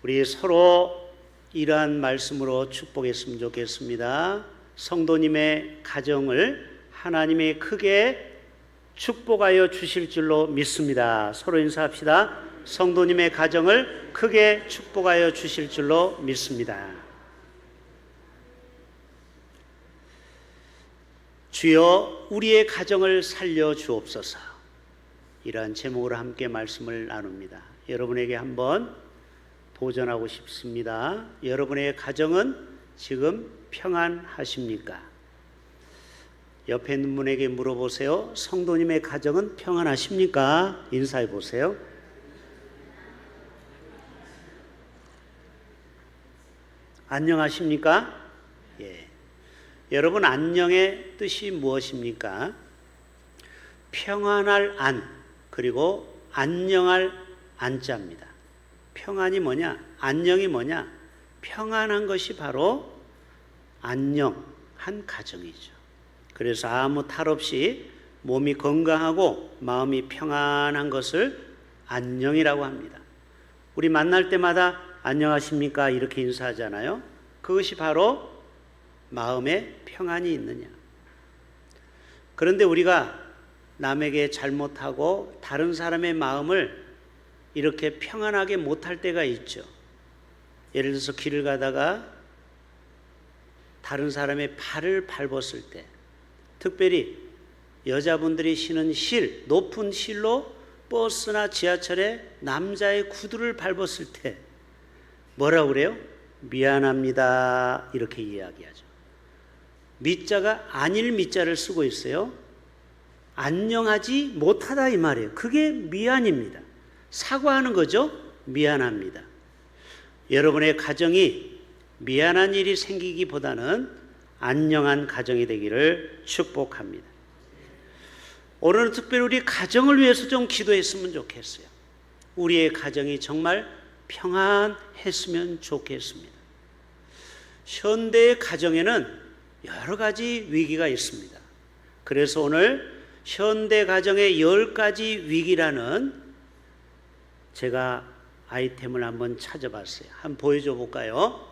우리 서로 이러한 말씀으로 축복했으면 좋겠습니다. 성도님의 가정을 하나님이 크게 축복하여 주실 줄로 믿습니다. 서로 인사합시다. 성도님의 가정을 크게 축복하여 주실 줄로 믿습니다. 주여 우리의 가정을 살려 주옵소서. 이러한 제목으로 함께 말씀을 나눕니다. 여러분에게 한번 도전하고 싶습니다. 여러분의 가정은 지금 평안하십니까? 옆에 있는 분에게 물어보세요. 성도님의 가정은 평안하십니까? 인사해 보세요. 안녕하십니까? 예. 여러분, 안녕의 뜻이 무엇입니까? 평안할 안, 그리고 안녕할 안자입니다. 평안이 뭐냐? 안녕이 뭐냐? 평안한 것이 바로 안녕한 가정이죠. 그래서 아무 탈 없이 몸이 건강하고 마음이 평안한 것을 안녕이라고 합니다. 우리 만날 때마다 안녕하십니까? 이렇게 인사하잖아요. 그것이 바로 마음에 평안이 있느냐. 그런데 우리가 남에게 잘못하고 다른 사람의 마음을 이렇게 평안하게 못할 때가 있죠. 예를 들어서 길을 가다가 다른 사람의 발을 밟았을 때, 특별히 여자분들이 신은 실, 높은 실로 버스나 지하철에 남자의 구두를 밟았을 때 뭐라고 그래요? 미안합니다 이렇게 이야기하죠. 미자가 아닐 미자를 쓰고 있어요. 안녕하지 못하다 이 말이에요. 그게 미안입니다. 사과하는 거죠. 미안합니다. 여러분의 가정이 미안한 일이 생기기보다는 안녕한 가정이 되기를 축복합니다. 오늘은 특별히 우리 가정을 위해서 좀 기도했으면 좋겠어요. 우리의 가정이 정말 평안했으면 좋겠습니다. 현대의 가정에는 여러 가지 위기가 있습니다. 그래서 오늘 현대 가정의 10가지 위기라는 제가 아이템을 한번 찾아봤어요. 한번 보여줘 볼까요?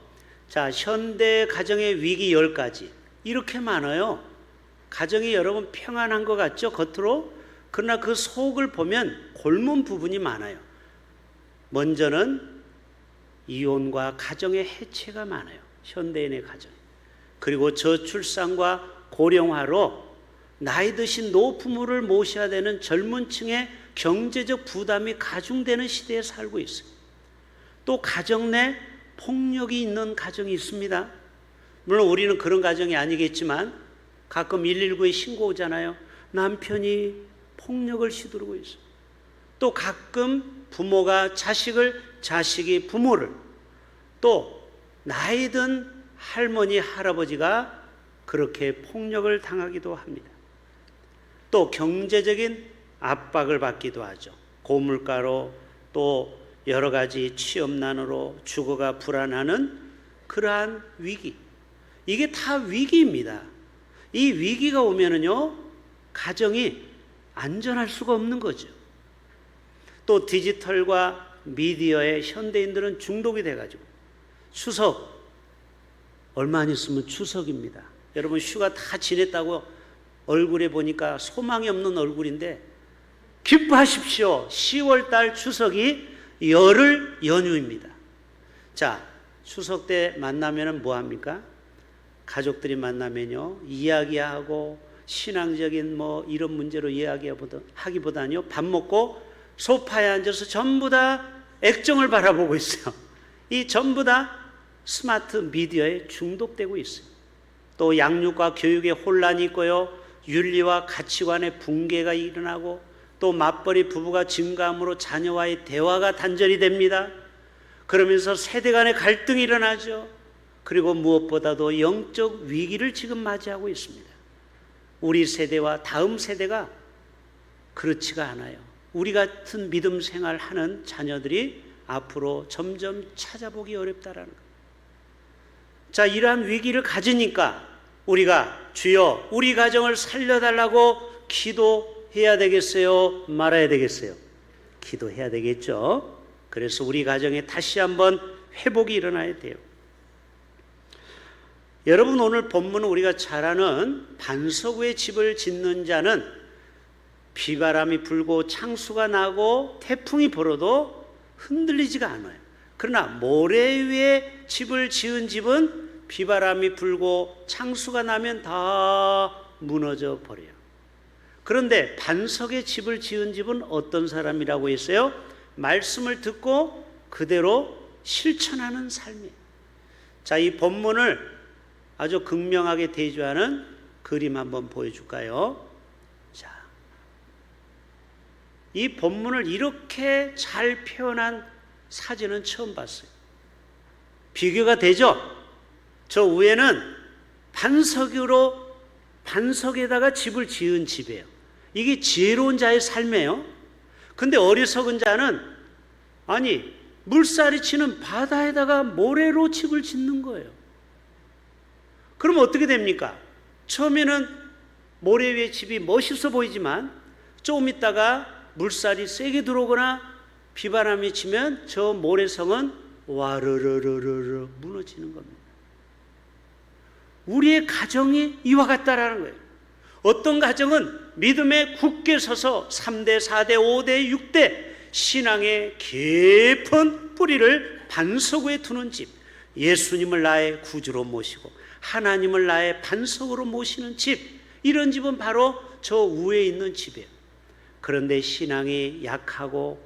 자, 현대 가정의 위기 10가지. 이렇게 많아요. 가정이 여러분 평안한 것 같죠? 겉으로? 그러나 그 속을 보면 골문 부분이 많아요. 먼저는 이혼과 가정의 해체가 많아요. 현대인의 가정. 그리고 저출산과 고령화로 나이 드신 노부모를 모셔야 되는 젊은 층의 경제적 부담이 가중되는 시대에 살고 있어요. 또 가정 내 폭력이 있는 가정이 있습니다. 물론 우리는 그런 가정이 아니겠지만 가끔 119에 신고 오잖아요. 남편이 폭력을 시도하고 있어요. 또 가끔 부모가 자식을, 자식이 부모를, 또 나이 든 할머니, 할아버지가 그렇게 폭력을 당하기도 합니다. 또 경제적인 압박을 받기도 하죠. 고물가로 또 여러 가지 취업난으로 주거가 불안하는 그러한 위기. 이게 다 위기입니다. 이 위기가 오면은요, 가정이 안전할 수가 없는 거죠. 또 디지털과 미디어에 현대인들은 중독이 돼가지고 추석 얼마 안 있으면 추석입니다. 여러분 휴가 다 지냈다고 얼굴에 보니까 소망이 없는 얼굴인데 기뻐하십시오. 10월 달 추석이 열흘 연휴입니다. 자, 추석 때 만나면 뭐 합니까? 가족들이 만나면요, 이야기하고 신앙적인 뭐 이런 문제로 이야기하기보다는요, 밥 먹고 소파에 앉아서 전부 다 액정을 바라보고 있어요. 이 전부 다 스마트 미디어에 중독되고 있어요. 또 양육과 교육에 혼란이 있고요, 윤리와 가치관의 붕괴가 일어나고 또 맞벌이 부부가 증가함으로 자녀와의 대화가 단절이 됩니다. 그러면서 세대 간의 갈등이 일어나죠. 그리고 무엇보다도 영적 위기를 지금 맞이하고 있습니다. 우리 세대와 다음 세대가 그렇지가 않아요. 우리 같은 믿음 생활하는 자녀들이 앞으로 점점 찾아보기 어렵다라는 거예요. 자, 이러한 위기를 가지니까 우리가 주여 우리 가정을 살려달라고 기도해야 되겠어요? 말아야 되겠어요? 기도해야 되겠죠. 그래서 우리 가정에 다시 한번 회복이 일어나야 돼요. 여러분, 오늘 본문은 우리가 잘 아는 반석 위에 집을 짓는 자는 비바람이 불고 창수가 나고 태풍이 불어도 흔들리지가 않아요. 그러나 모래 위에 집을 지은 집은 비바람이 불고 창수가 나면 다 무너져 버려요. 그런데 반석에 집을 지은 집은 어떤 사람이라고 했어요? 말씀을 듣고 그대로 실천하는 삶이에요. 자, 이 본문을 아주 극명하게 대조하는 그림 한번 보여줄까요? 자, 이 본문을 이렇게 잘 표현한 사진은 처음 봤어요. 비교가 되죠? 저 위에는 반석에다가 집을 지은 집이에요. 이게 지혜로운 자의 삶이에요. 근데 어리석은 자는 물살이 치는 바다에다가 모래로 집을 짓는 거예요. 그럼 어떻게 됩니까? 처음에는 모래 위에 집이 멋있어 보이지만 조금 있다가 물살이 세게 들어오거나 비바람이 치면 저 모래성은 와르르르르 무너지는 겁니다. 우리의 가정이 이와 같다라는 거예요. 어떤 가정은 믿음에 굳게 서서 3대, 4대, 5대, 6대 신앙의 깊은 뿌리를 반석 위에 두는 집, 예수님을 나의 구주로 모시고 하나님을 나의 반석으로 모시는 집, 이런 집은 바로 저 위에 있는 집이에요. 그런데 신앙이 약하고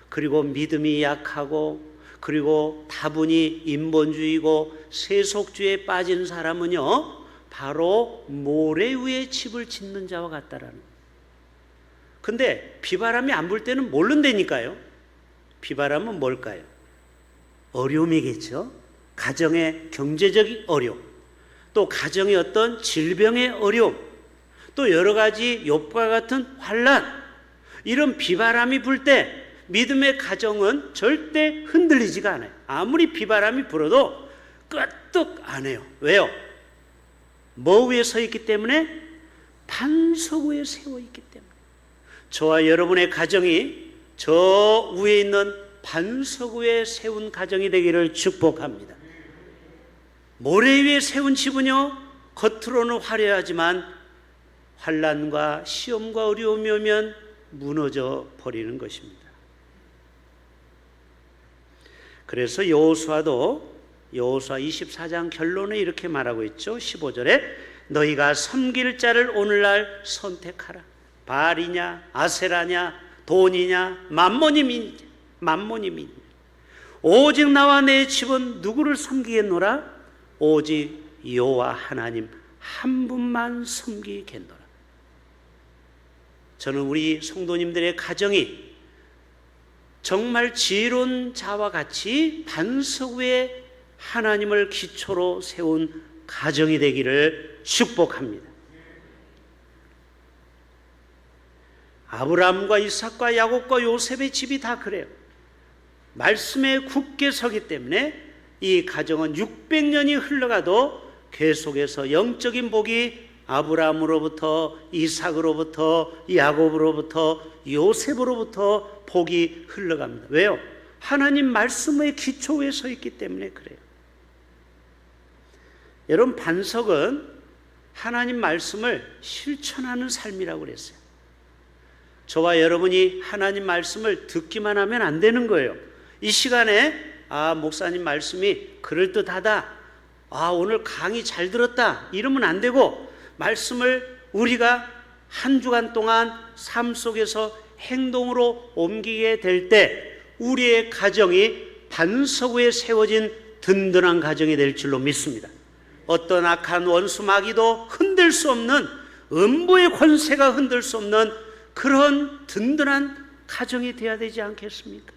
그리고 믿음이 약하고 그리고 다분히 인본주의고 세속주의에 빠진 사람은요, 바로 모래 위에 집을 짓는 자와 같다라는 거예요. 근데 비바람이 안 불 때는 모른다니까요. 비바람은 뭘까요? 어려움이겠죠. 가정의 경제적인 어려움, 또 가정의 어떤 질병의 어려움, 또 여러 가지 욥과 같은 환난, 이런 비바람이 불 때 믿음의 가정은 절대 흔들리지가 않아요. 아무리 비바람이 불어도 끄떡 안 해요. 왜요? 뭐 위에 서 있기 때문에? 반석 위에 세워 있기 때문에. 저와 여러분의 가정이 저 위에 있는 반석 위에 세운 가정이 되기를 축복합니다. 모래 위에 세운 집은요, 겉으로는 화려하지만 환난과 시험과 어려움이 오면 무너져 버리는 것입니다. 그래서 여호수아도 여호수아 24장 결론에 이렇게 말하고 있죠. 15절에 너희가 섬길 자를 오늘날 선택하라. 바알이냐 아세라냐 돈이냐 만모님이냐 오직 나와 내 집은 누구를 섬기겠노라? 오직 여호와 하나님 한 분만 섬기겠노라. 저는 우리 성도님들의 가정이 정말 지혜로운 자와 같이 반석 위에 하나님을 기초로 세운 가정이 되기를 축복합니다. 아브라함과 이삭과 야곱과 요셉의 집이 다 그래요. 말씀에 굳게 서기 때문에 이 가정은 600년이 흘러가도 계속해서 영적인 복이 아브라함으로부터 이삭으로부터 야곱으로부터 요셉으로부터 복이 흘러갑니다. 왜요? 하나님 말씀의 기초 위에 서 있기 때문에 그래요. 여러분, 반석은 하나님 말씀을 실천하는 삶이라고 그랬어요. 저와 여러분이 하나님 말씀을 듣기만 하면 안 되는 거예요. 이 시간에 목사님 말씀이 그럴듯하다, 오늘 강의 잘 들었다, 이러면 안 되고, 말씀을 우리가 한 주간 동안 삶 속에서 행동으로 옮기게 될 때 우리의 가정이 반석 위에 세워진 든든한 가정이 될 줄로 믿습니다. 어떤 악한 원수 마귀도 흔들 수 없는, 음부의 권세가 흔들 수 없는 그런 든든한 가정이 되어야 되지 않겠습니까?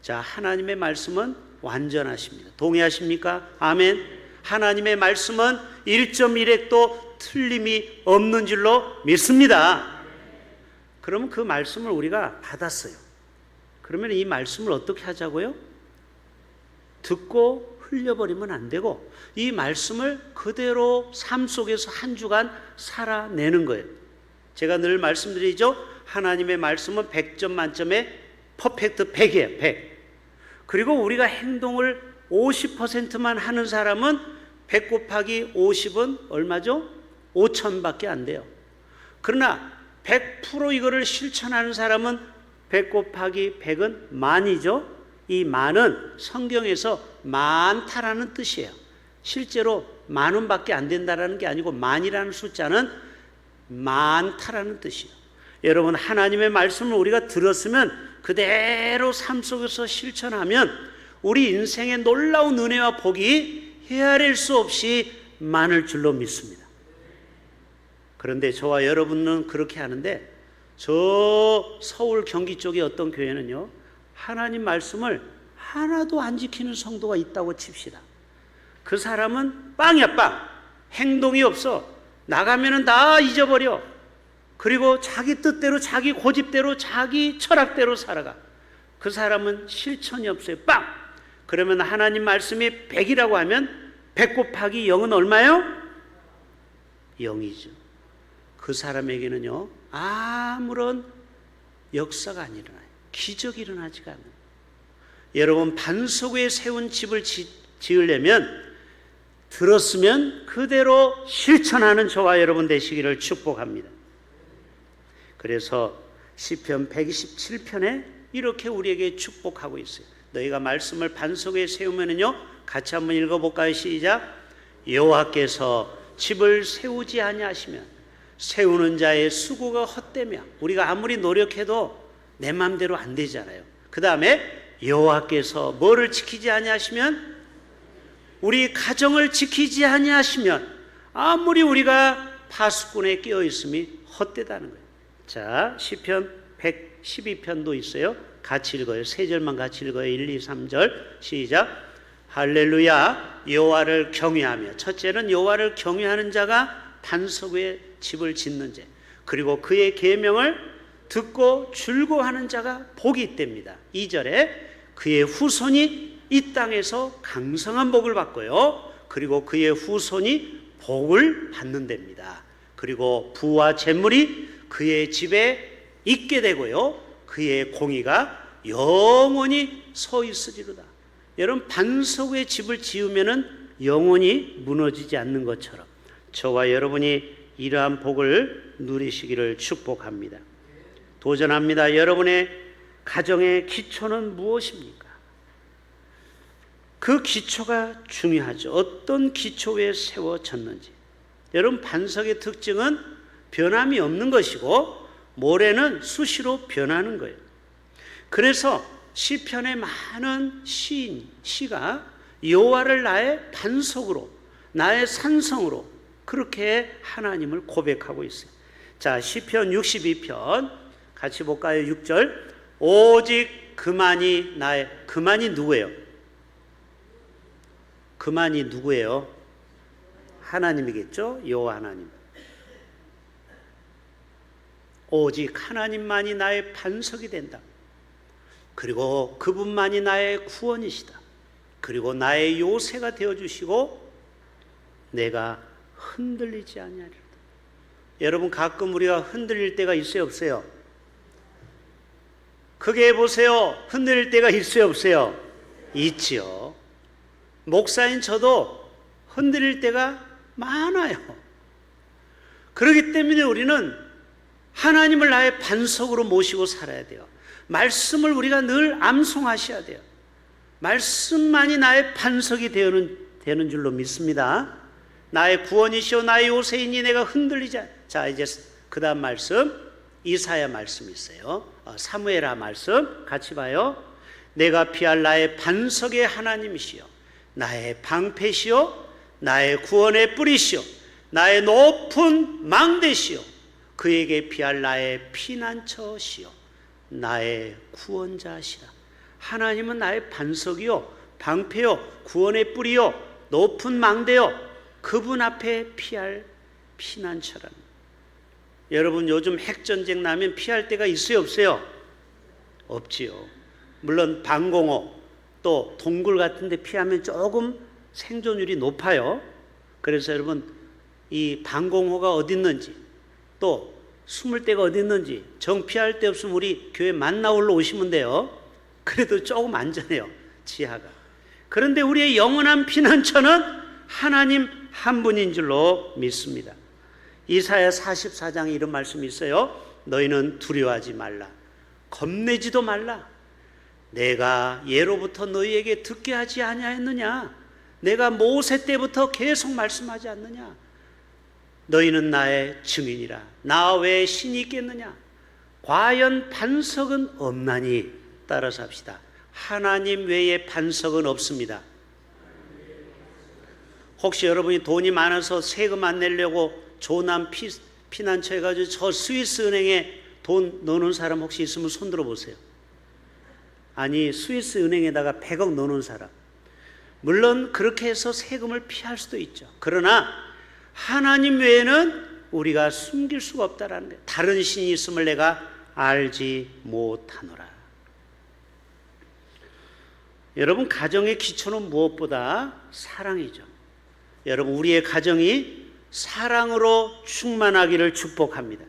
자, 하나님의 말씀은 완전하십니다. 동의하십니까? 아멘. 하나님의 말씀은 1.1핵도 틀림이 없는 줄로 믿습니다. 그러면 그 말씀을 우리가 받았어요. 그러면 이 말씀을 어떻게 하자고요? 듣고 흘려버리면 안 되고 이 말씀을 그대로 삶 속에서 한 주간 살아내는 거예요. 제가 늘 말씀드리죠. 하나님의 말씀은 100점 만점에 퍼펙트 100이에요. 100. 그리고 우리가 행동을 50%만 하는 사람은 100 곱하기 50은 얼마죠? 5,000밖에 안 돼요. 그러나 100% 이거를 실천하는 사람은 100 곱하기 100은 만이죠. 이 만은 성경에서 많다라는 뜻이에요. 실제로 10,000원밖에 안 된다라는 게 아니고 만이라는 숫자는 많다라는 뜻이에요. 여러분, 하나님의 말씀을 우리가 들었으면 그대로 삶 속에서 실천하면 우리 인생의 놀라운 은혜와 복이 헤아릴 수 없이 많을 줄로 믿습니다. 그런데 저와 여러분은 그렇게 하는데, 저 서울 경기 쪽의 어떤 교회는요, 하나님 말씀을 하나도 안 지키는 성도가 있다고 칩시다. 그 사람은 빵이야, 빵. 행동이 없어. 나가면은 다 잊어버려. 그리고 자기 뜻대로, 자기 고집대로, 자기 철학대로 살아가. 그 사람은 실천이 없어요. 빵. 그러면 하나님 말씀이 100이라고 하면 100 곱하기 0은 얼마요? 0이죠. 그 사람에게는요, 아무런 역사가 안 일어나요. 기적이 일어나지가 않아요. 여러분, 반석 위에 세운 집을 지으려면 들었으면 그대로 실천하는 저와 여러분 되시기를 축복합니다. 그래서 시편 127편에 이렇게 우리에게 축복하고 있어요. 너희가 말씀을 반석 위에 세우면은요, 같이 한번 읽어볼까요? 시작. 여호와께서 집을 세우지 아니하시면 세우는 자의 수고가 헛되며, 우리가 아무리 노력해도 내 마음대로 안 되잖아요. 그 다음에 여호와께서 뭐를 지키지 아니하시면, 우리 가정을 지키지 아니하시면 아무리 우리가 파수꾼에 끼어 있음이 헛되다는 거예요. 자, 시편 112편도 있어요. 같이 읽어요. 세 절만 같이 읽어요. 1, 2, 3절 시작. 할렐루야. 여호와를 경외하며. 첫째는 여호와를 경외하는 자가 반석 위에 집을 짓는 자, 그리고 그의 계명을 듣고 줄고하는 자가 복이 있답니다. 2절에 그의 후손이 이 땅에서 강성한 복을 받고요, 그리고 그의 후손이 복을 받는답니다. 그리고 부와 재물이 그의 집에 있게 되고요, 그의 공의가 영원히 서 있으리로다. 여러분, 반석 위에 집을 지으면은 영원히 무너지지 않는 것처럼 저와 여러분이 이러한 복을 누리시기를 축복합니다. 도전합니다. 여러분의 가정의 기초는 무엇입니까? 그 기초가 중요하죠. 어떤 기초 위에 세워졌는지. 여러분, 반석의 특징은 변함이 없는 것이고 모래는 수시로 변하는 거예요. 그래서 시편의 많은 시가 여호와를 나의 반석으로, 나의 산성으로 그렇게 하나님을 고백하고 있어요. 자, 시편 62편 같이 볼까요? 6절. 오직 그만이 나의, 그만이 누구예요? 그만이 누구예요? 하나님이겠죠? 여호와 하나님. 오직 하나님만이 나의 반석이 된다. 그리고 그분만이 나의 구원이시다. 그리고 나의 요새가 되어주시고 내가 흔들리지 아니하리로다. 여러분, 가끔 우리가 흔들릴 때가 있어요, 없어요? 크게 해보세요. 흔들릴 때가 있어요, 없어요? 있지요. 목사인 저도 흔들릴 때가 많아요. 그렇기 때문에 우리는 하나님을 나의 반석으로 모시고 살아야 돼요. 말씀을 우리가 늘 암송하셔야 돼요. 말씀만이 나의 반석이 되는 줄로 믿습니다. 나의 구원이시오 나의 요새이니 내가 흔들리지 않... 자, 이제 그 다음 말씀 이사야 말씀이 있어요. 사무엘하 말씀 같이 봐요. 내가 피할 나의 반석의 하나님이시오 나의 방패시오 나의 구원의 뿌리시오 나의 높은 망대시오 그에게 피할 나의 피난처시오 나의 구원자시라. 하나님은 나의 반석이요 방패요 구원의 뿌리요 높은 망대요, 그분 앞에 피할 피난처랍니다. 여러분, 요즘 핵전쟁 나면 피할 데가 있어요, 없어요? 없지요. 물론 방공호 또 동굴 같은 데 피하면 조금 생존율이 높아요. 그래서 여러분, 이 방공호가 어디 있는지 또 숨을 데가 어디 있는지 정 피할 데 없으면 우리 교회 만나올러 오시면 돼요. 그래도 조금 안전해요. 지하가. 그런데 우리의 영원한 피난처는 하나님 한 분인 줄로 믿습니다. 이사야 44장에 이런 말씀이 있어요. 너희는 두려워하지 말라. 겁내지도 말라. 내가 예로부터 너희에게 듣게 하지 아니하였느냐? 내가 모세 때부터 계속 말씀하지 않느냐? 너희는 나의 증인이라. 나 외에 신이 있겠느냐? 과연 반석은 없나니? 따라서 합시다. 하나님 외에 반석은 없습니다. 혹시 여러분이 돈이 많아서 세금 안 내려고 조남 피난처 해가지고 저 스위스 은행에 돈 넣는 사람 혹시 있으면 손 들어보세요. 아니, 스위스 은행에다가 100억 넣는 사람. 물론 그렇게 해서 세금을 피할 수도 있죠. 그러나 하나님 외에는 우리가 숨길 수가 없다라는 거예요. 다른 신이 있음을 내가 알지 못하노라. 여러분, 가정의 기초는 무엇보다 사랑이죠. 여러분, 우리의 가정이 사랑으로 충만하기를 축복합니다.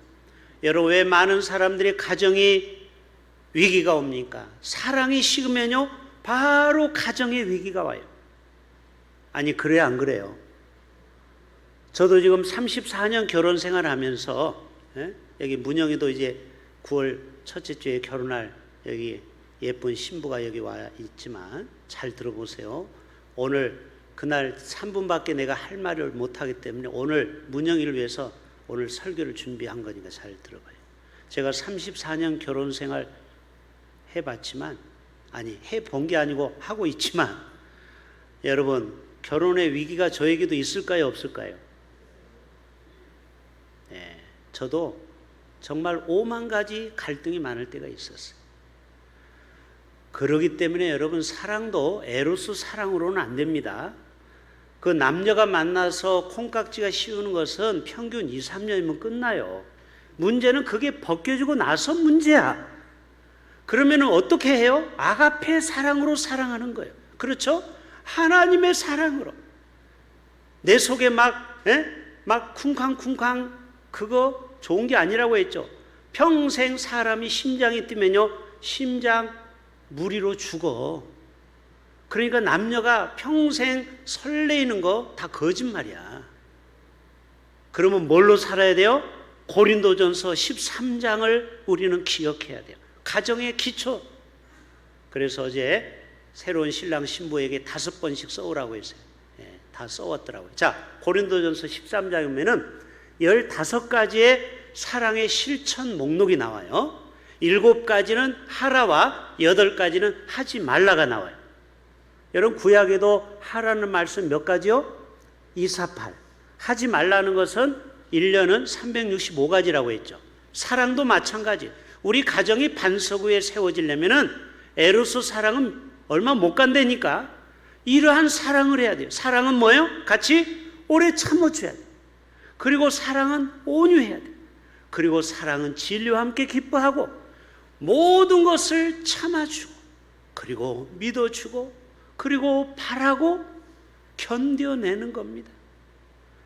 여러분, 왜 많은 사람들의 가정이 위기가 옵니까? 사랑이 식으면요 바로 가정에 위기가 와요. 아니, 그래요 안 그래요? 저도 지금 34년 결혼 생활하면서 여기 문영이도 이제 9월 첫째 주에 결혼할 여기 예쁜 신부가 여기 와 있지만 잘 들어보세요. 오늘 그날 3분밖에 내가 할 말을 못하기 때문에 오늘 문영이를 위해서 오늘 설교를 준비한 거니까 잘 들어봐요. 제가 34년 결혼 생활 해봤지만, 아니 해본 게 아니고 하고 있지만, 여러분 결혼의 위기가 저에게도 있을까요 없을까요? 네, 저도 정말 5만 가지 갈등이 많을 때가 있었어요. 그러기 때문에 여러분, 사랑도 에로스 사랑으로는 안 됩니다. 그 남녀가 만나서 콩깍지가 씌우는 것은 평균 2, 3년이면 끝나요. 문제는 그게 벗겨지고 나서 문제야. 그러면 어떻게 해요? 아가페 사랑으로 사랑하는 거예요. 그렇죠? 하나님의 사랑으로. 내 속에 막 쿵쾅쿵쾅 그거 좋은 게 아니라고 했죠. 평생 사람이 심장이 뛰면요 심장 무리로 죽어. 그러니까 남녀가 평생 설레이는 거 다 거짓말이야. 그러면 뭘로 살아야 돼요? 고린도전서 13장을 우리는 기억해야 돼요. 가정의 기초. 그래서 어제 새로운 신랑 신부에게 5번씩 써오라고 했어요. 다 써왔더라고요. 자, 고린도전서 13장에 보면은 15가지의 사랑의 실천 목록이 나와요. 7가지는 하라와 8가지는 하지 말라가 나와요. 여러분, 구약에도 하라는 말씀 몇 가지요? 248. 하지 말라는 것은 1년은 365가지라고 했죠. 사랑도 마찬가지. 우리 가정이 반석 위에 세워지려면은 에로스 사랑은 얼마 못 간다니까 이러한 사랑을 해야 돼요. 사랑은 뭐예요? 같이 오래 참아줘야 돼요. 그리고 사랑은 온유해야 돼요. 그리고 사랑은 진리와 함께 기뻐하고 모든 것을 참아주고 그리고 믿어주고 그리고 바라고 견뎌내는 겁니다.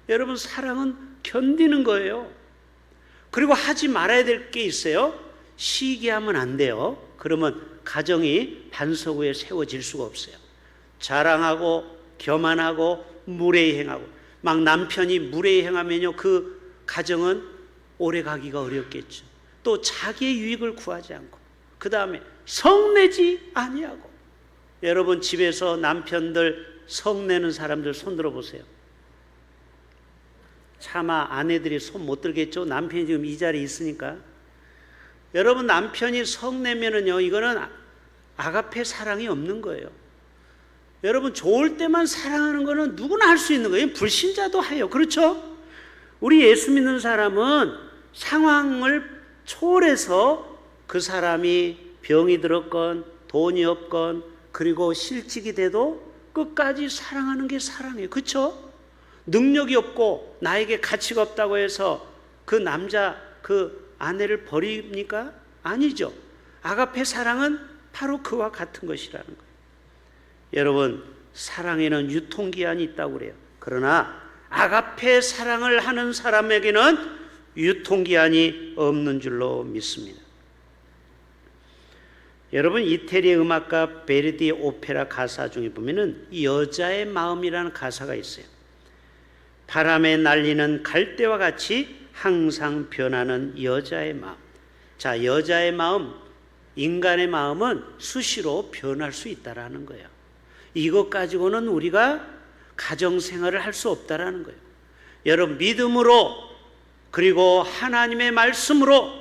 여러분, 사랑은 견디는 거예요. 그리고 하지 말아야 될 게 있어요. 시기하면 안 돼요. 그러면 가정이 반석 위에 세워질 수가 없어요. 자랑하고 교만하고 무례히 행하고, 막 남편이 무례히 행하면요 그 가정은 오래 가기가 어렵겠죠. 또 자기의 유익을 구하지 않고, 그 다음에 성내지 아니하고. 여러분, 집에서 남편들 성내는 사람들 손 들어보세요. 차마 아내들이 손 못 들겠죠. 남편이 지금 이 자리에 있으니까. 여러분, 남편이 성내면은요 이거는 아가페 사랑이 없는 거예요. 여러분, 좋을 때만 사랑하는 거는 누구나 할 수 있는 거예요. 불신자도 해요. 그렇죠? 우리 예수 믿는 사람은 상황을 초월해서 그 사람이 병이 들었건 돈이 없건 그리고 실직이 돼도 끝까지 사랑하는 게 사랑이에요. 그렇죠? 능력이 없고 나에게 가치가 없다고 해서 그 남자, 그 아내를 버립니까? 아니죠. 아가페 사랑은 바로 그와 같은 것이라는 거예요. 여러분, 사랑에는 유통기한이 있다고 그래요. 그러나 아가페 사랑을 하는 사람에게는 유통기한이 없는 줄로 믿습니다. 여러분 이태리 음악가 베르디 오페라 가사 중에 보면은 여자의 마음이라는 가사가 있어요. 바람에 날리는 갈대와 같이 항상 변하는 여자의 마음. 자, 여자의 마음, 인간의 마음은 수시로 변할 수 있다라는 거예요. 이것 가지고는 우리가 가정생활을 할 수 없다라는 거예요. 여러분 믿음으로, 그리고 하나님의 말씀으로,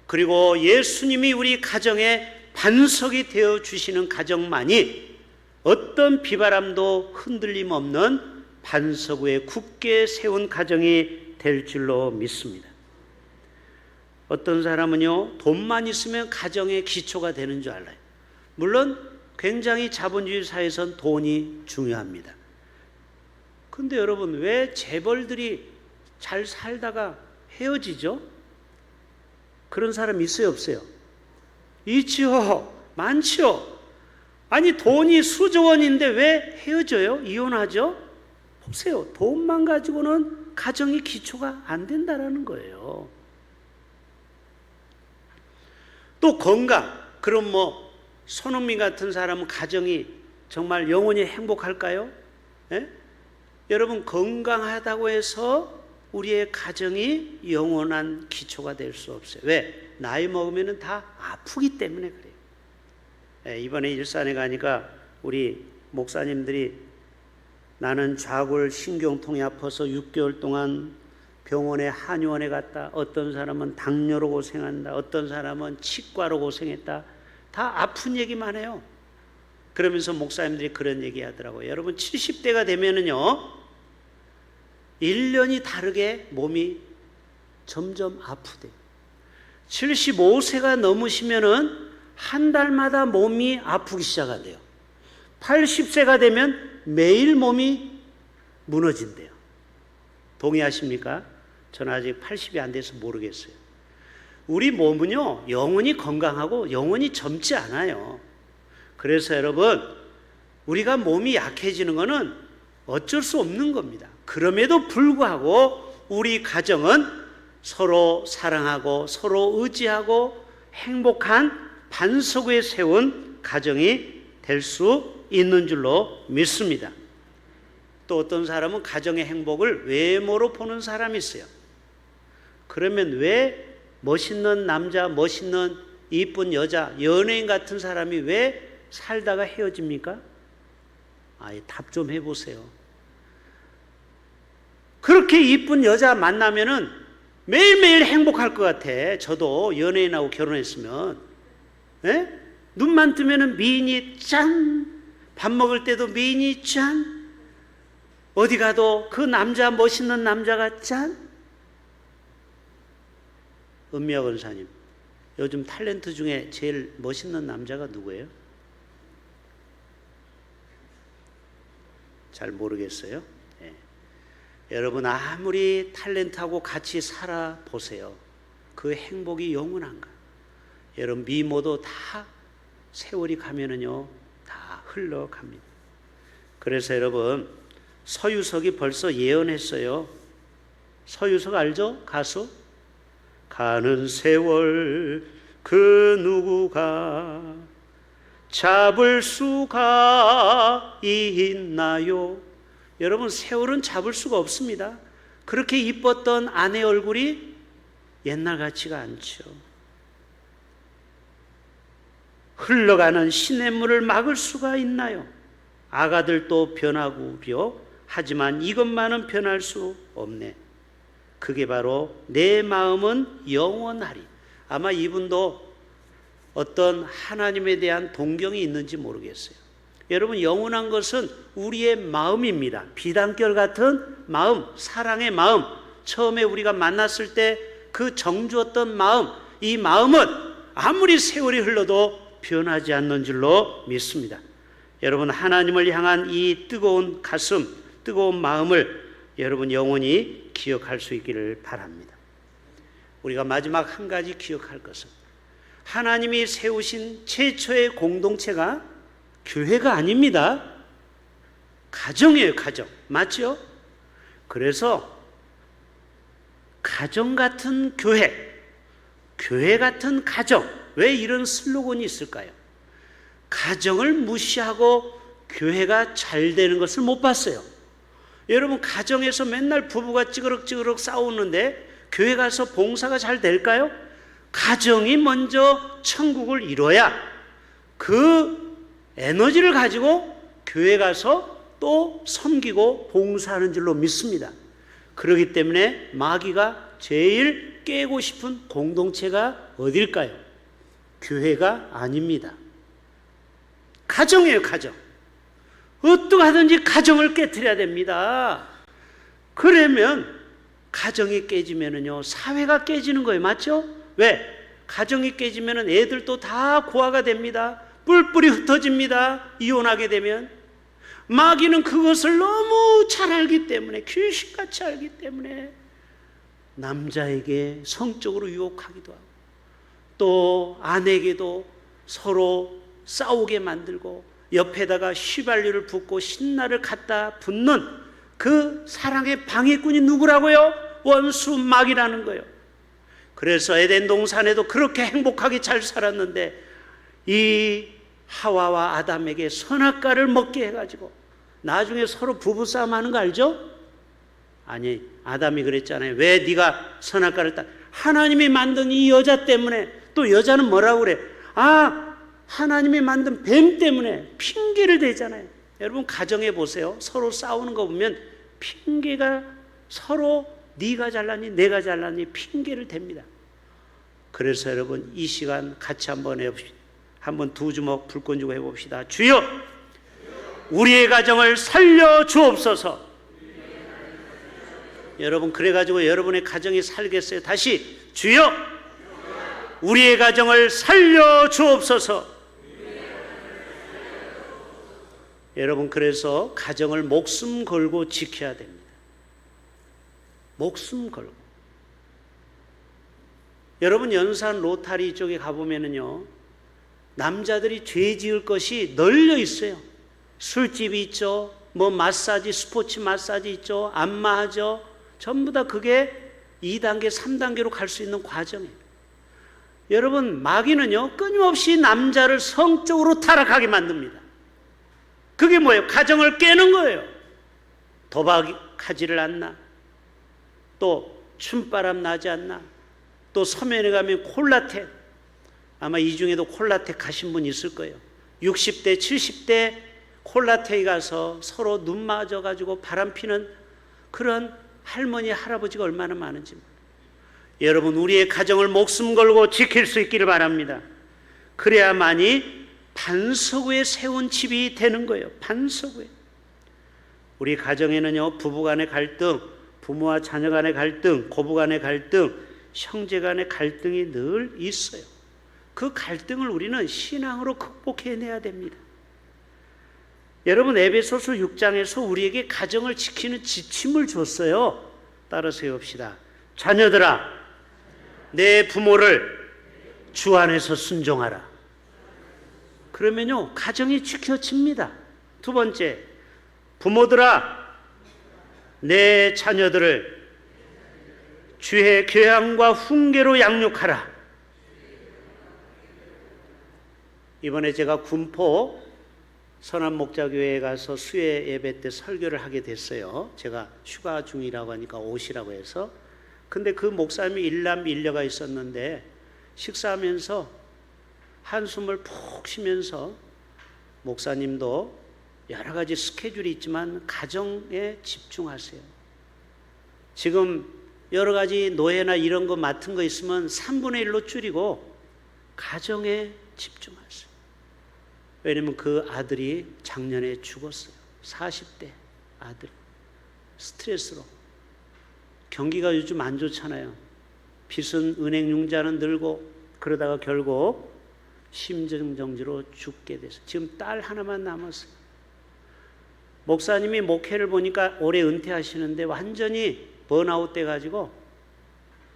그리고 예수님이 우리 가정에 반석이 되어 주시는 가정만이 어떤 비바람도 흔들림 없는 반석 위에 굳게 세운 가정이 될 줄로 믿습니다. 어떤 사람은요, 돈만 있으면 가정의 기초가 되는 줄 알아요. 물론 굉장히 자본주의 사회에선 돈이 중요합니다. 근데 여러분, 왜 재벌들이 잘 살다가 헤어지죠? 그런 사람 있어요, 없어요? 있지요. 많지요. 아니 돈이 수조 원인데 왜 헤어져요? 이혼하죠? 보세요. 돈만 가지고는 가정의 기초가 안 된다라는 거예요. 또 건강. 그럼 손흥민 같은 사람은 가정이 정말 영원히 행복할까요? 예? 여러분 건강하다고 해서 우리의 가정이 영원한 기초가 될 수 없어요. 왜? 나이 먹으면 다 아프기 때문에 그래요. 예, 이번에 일산에 가니까 우리 목사님들이 나는 좌골 신경통이 아파서 6개월 동안 병원에 한의원에 갔다. 어떤 사람은 당뇨로 고생한다. 어떤 사람은 치과로 고생했다. 다 아픈 얘기만 해요. 그러면서 목사님들이 그런 얘기 하더라고요. 여러분 70대가 되면은요 1년이 다르게 몸이 점점 아프대요. 75세가 넘으시면은 한 달마다 몸이 아프기 시작한대요. 80세가 되면 매일 몸이 무너진대요. 동의하십니까? 저는 아직 80이 안 돼서 모르겠어요. 우리 몸은요 영원히 건강하고 영원히 젊지 않아요. 그래서 여러분 우리가 몸이 약해지는 것은 어쩔 수 없는 겁니다. 그럼에도 불구하고 우리 가정은 서로 사랑하고 서로 의지하고 행복한 반석 위에 세운 가정이 될 수 있는 줄로 믿습니다. 또 어떤 사람은 가정의 행복을 외모로 보는 사람이 있어요. 그러면 왜 멋있는 남자, 멋있는 이쁜 여자, 연예인 같은 사람이 왜 살다가 헤어집니까? 답 좀 해보세요. 그렇게 이쁜 여자 만나면은 매일매일 행복할 것 같아. 저도 연예인하고 결혼했으면. 에? 눈만 뜨면은 미인이 짠! 밥 먹을 때도 미인이 짠! 어디 가도 그 남자, 멋있는 남자가 짠! 은미아 권사님, 요즘 탤런트 중에 제일 멋있는 남자가 누구예요? 잘 모르겠어요. 네. 여러분 아무리 탤런트하고 같이 살아보세요. 그 행복이 영원한가? 여러분 미모도 다 세월이 가면은요 다 흘러갑니다. 그래서 여러분 서유석이 벌써 예언했어요. 서유석 알죠? 가수? 가는 세월 그 누구가 잡을 수가 있나요? 여러분 세월은 잡을 수가 없습니다. 그렇게 이뻤던 아내 얼굴이 옛날 같지가 않죠. 흘러가는 시냇물을 막을 수가 있나요? 아가들도 변하구려. 하지만 이것만은 변할 수 없네. 그게 바로 내 마음은 영원하리. 아마 이분도 어떤 하나님에 대한 동경이 있는지 모르겠어요. 여러분 영원한 것은 우리의 마음입니다. 비단결 같은 마음, 사랑의 마음. 처음에 우리가 만났을 때 그 정주었던 마음, 이 마음은 아무리 세월이 흘러도 변하지 않는 줄로 믿습니다. 여러분 하나님을 향한 이 뜨거운 가슴, 뜨거운 마음을 여러분 영원히 기억할 수 있기를 바랍니다. 우리가 마지막 한 가지 기억할 것은 하나님이 세우신 최초의 공동체가 교회가 아닙니다. 가정이에요. 가정. 맞죠? 그래서 가정 같은 교회, 교회 같은 가정, 왜 이런 슬로건이 있을까요? 가정을 무시하고 교회가 잘 되는 것을 못 봤어요. 여러분, 가정에서 맨날 부부가 찌그럭찌그럭 싸우는데 교회 가서 봉사가 잘 될까요? 가정이 먼저 천국을 이뤄야 그 에너지를 가지고 교회 가서 또 섬기고 봉사하는 줄로 믿습니다. 그렇기 때문에 마귀가 제일 깨고 싶은 공동체가 어딜까요? 교회가 아닙니다. 가정이에요, 가정. 어떠하든지 가정을 깨트려야 됩니다. 그러면 가정이 깨지면은요, 사회가 깨지는 거예요. 맞죠? 왜? 가정이 깨지면은 애들도 다 고아가 됩니다. 뿔뿔이 흩어집니다. 이혼하게 되면. 마귀는 그것을 너무 잘 알기 때문에, 귀신같이 알기 때문에 남자에게 성적으로 유혹하기도 하고 또 아내에게도 서로 싸우게 만들고 옆에다가 휘발유를 붓고 신나를 갖다 붓는 그 사랑의 방해꾼이 누구라고요? 원수 마귀라는 거예요. 그래서 에덴 동산에도 그렇게 행복하게 잘 살았는데 이 하와와 아담에게 선악과를 먹게 해가지고 나중에 서로 부부싸움 하는 거 알죠? 아니, 아담이 그랬잖아요. 왜 네가 선악과를 하나님이 만든 이 여자 때문에. 또 여자는 뭐라고 그래? 하나님이 만든 뱀 때문에. 핑계를 대잖아요. 여러분, 가정에 보세요. 서로 싸우는 거 보면 핑계가 서로 네가 잘났니 내가 잘났니 핑계를 댑니다. 그래서 여러분, 이 시간 같이 한번 해봅시다. 한번 두 주먹 불꽃 주고 해봅시다. 주여, 우리의 가정을 살려 주옵소서. 여러분, 그래가지고 여러분의 가정이 살겠어요. 다시, 주여, 우리의 가정을 살려 주옵소서. 여러분, 그래서 가정을 목숨 걸고 지켜야 됩니다. 목숨 걸고. 여러분, 연산 로타리 쪽에 가보면은요, 남자들이 죄 지을 것이 널려 있어요. 술집이 있죠, 뭐 마사지, 스포츠 마사지 있죠, 안마하죠. 전부 다 그게 2단계, 3단계로 갈 수 있는 과정이에요. 여러분, 마귀는요, 끊임없이 남자를 성적으로 타락하게 만듭니다. 그게 뭐예요? 가정을 깨는 거예요. 도박하지를 않나? 또 춤바람 나지 않나? 또 서면에 가면 콜라텍, 아마 이 중에도 콜라텍 가신 분 있을 거예요. 60대, 70대 콜라텍에 가서 서로 눈 맞아가지고 바람 피는 그런 할머니, 할아버지가 얼마나 많은지. 여러분, 우리의 가정을 목숨 걸고 지킬 수 있기를 바랍니다. 그래야만이 반석 위에 세운 집이 되는 거예요. 반석 위에. 우리 가정에는요, 부부 간의 갈등, 부모와 자녀 간의 갈등, 고부 간의 갈등, 형제 간의 갈등이 늘 있어요. 그 갈등을 우리는 신앙으로 극복해내야 됩니다. 여러분, 에베소서 6장에서 우리에게 가정을 지키는 지침을 줬어요. 따라서 해봅시다. 자녀들아, 내 부모를 주 안에서 순종하라. 그러면요, 가정이 지켜집니다. 두 번째, 부모들아, 내 자녀들을 주의 교양과 훈계로 양육하라. 이번에 제가 군포 선한목자교회에 가서 수요 예배 때 설교를 하게 됐어요. 제가 휴가 중이라고 하니까 오시라고 해서. 근데 그 목사님이 일남 일녀가 있었는데 식사하면서 한숨을 푹 쉬면서, 목사님도 여러 가지 스케줄이 있지만 가정에 집중하세요. 지금 여러 가지 노예나 이런 거 맡은 거 있으면 3분의 1로 줄이고 가정에 집중하세요. 왜냐면 그 아들이 작년에 죽었어요. 40대 아들. 스트레스로. 경기가 요즘 안 좋잖아요. 빚은 은행 융자는 늘고 그러다가 결국 심정정지로 죽게 됐어요. 지금 딸 하나만 남았어요. 목사님이 목회를 보니까 올해 은퇴하시는데 완전히 번아웃 돼가지고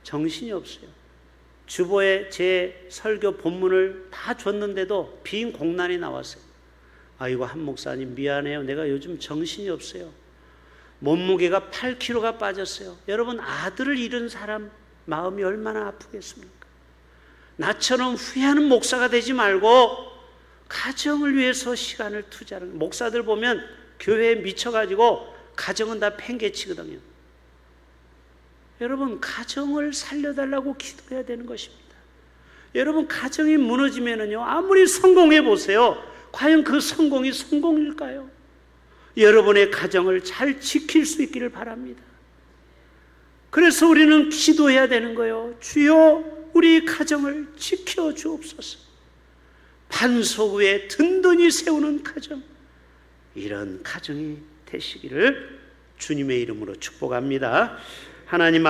정신이 없어요. 주보에 제 설교 본문을 다 줬는데도 빈 공란이 나왔어요. 아이고, 한 목사님 미안해요. 내가 요즘 정신이 없어요. 몸무게가 8kg가 빠졌어요. 여러분, 아들을 잃은 사람 마음이 얼마나 아프겠습니까? 나처럼 후회하는 목사가 되지 말고 가정을 위해서 시간을 투자하는, 목사들 보면 교회에 미쳐가지고 가정은 다 팽개치거든요. 여러분, 가정을 살려달라고 기도해야 되는 것입니다. 여러분, 가정이 무너지면은요, 아무리 성공해 보세요. 과연 그 성공이 성공일까요? 여러분의 가정을 잘 지킬 수 있기를 바랍니다. 그래서 우리는 기도해야 되는 거예요. 주여, 우리 가정을 지켜 주옵소서. 반석 위에 든든히 세우는 가정, 이런 가정이 되시기를 주님의 이름으로 축복합니다. 하나님